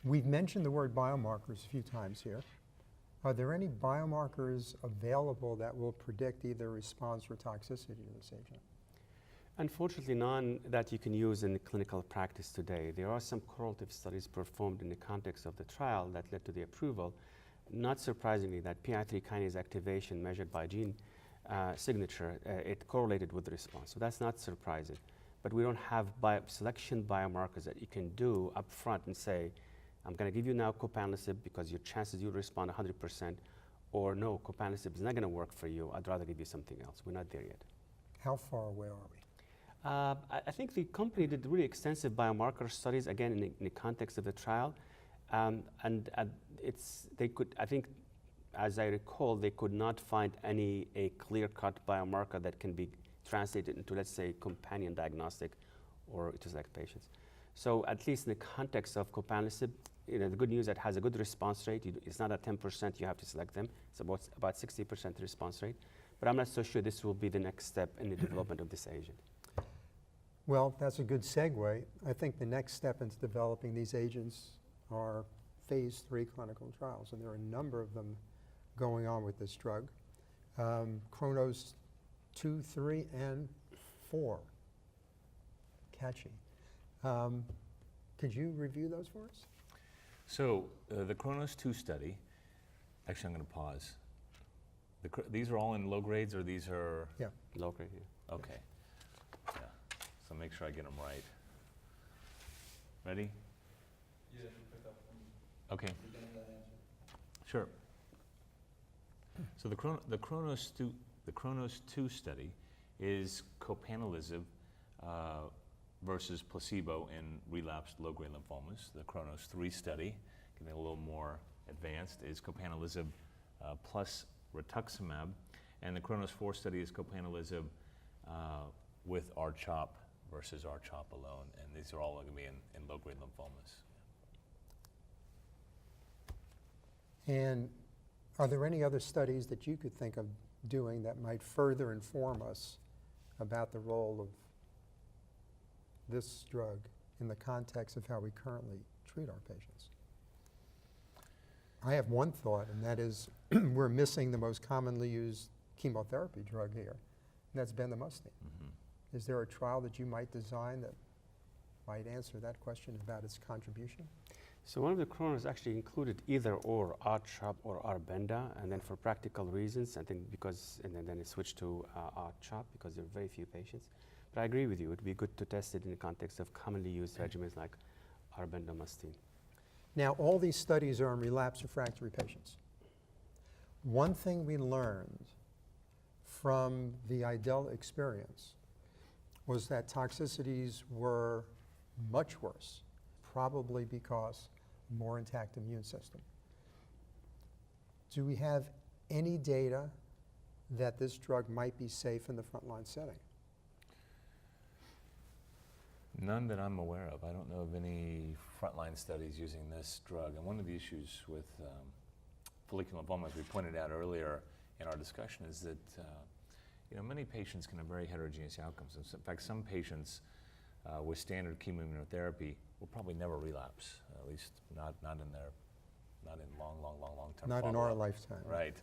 We've mentioned the word biomarkers a few times here. Are there any biomarkers available that will predict either response or toxicity to this agent? Unfortunately, none that you can use in clinical practice today. There are some correlative studies performed in the context of the trial that led to the approval. Not surprisingly, that PI3 kinase activation measured by gene signature, it correlated with the response. So that's not surprising. But we don't have selection biomarkers that you can do up front and say, I'm going to give you now Copanlisib because your chances you'll respond 100%, or no, Copanlisib is not going to work for you. I'd rather give you something else. We're not there yet. How far away are we? I think the company did really extensive biomarker studies, again, in the context of the trial. They could, I think, as I recall, they could not find a clear-cut biomarker that can be translated into, let's say, companion diagnostic or to select patients. So at least in the context of Copanlisib, the good news is it has a good response rate. It's not at 10% you have to select them. It's about 60% response rate. But I'm not so sure this will be the next step in the development of this agent. Well, that's a good segue. I think the next step into developing these agents are phase 3 clinical trials, and there are a number of them going on with this drug. CHRONOS 2, 3, and 4. Catchy. Could you review those for us? So the CHRONOS 2 study, actually I'm going to pause. These are all in low grades, or these are? Yeah. Low grade, yeah. Okay. Yeah. So make sure I get them right. Ready? Yeah, you pick up from Okay. the beginning of that answer. Sure. So the CHRONOS 2 study is Copanlisib versus placebo in relapsed low-grade lymphomas. The CHRONOS 3 study, getting a little more advanced, is Copanlisib plus rituximab, and the CHRONOS 4 study is Copanlisib with R-CHOP versus R-CHOP alone, and these are all going to be in low-grade lymphomas. And are there any other studies that you could think of doing that might further inform us about the role of this drug in the context of how we currently treat our patients? I have one thought, and that is we're missing the most commonly used chemotherapy drug here, and that's bendamustine. Mm-hmm. Is there a trial that you might design that might answer that question about its contribution? So one of the CHRONOS actually included either or R-CHOP or R-Benda, and then for practical reasons, I think because, and then it switched to R-CHOP because there are very few patients. But I agree with you, it would be good to test it in the context of commonly used regimens like R-bendamustine. Now, all these studies are in relapsed refractory patients. One thing we learned from the IDEL experience was that toxicities were much worse, probably because more intact immune system. Do we have any data that this drug might be safe in the frontline setting? None that I'm aware of. I don't know of any frontline studies using this drug. And one of the issues with follicular lymphoma, as we pointed out earlier in our discussion, is that many patients can have very heterogeneous outcomes. In fact, some patients with standard chemoimmunotherapy will probably never relapse, at least not in long-term Not follow-up. in our lifetime. Right.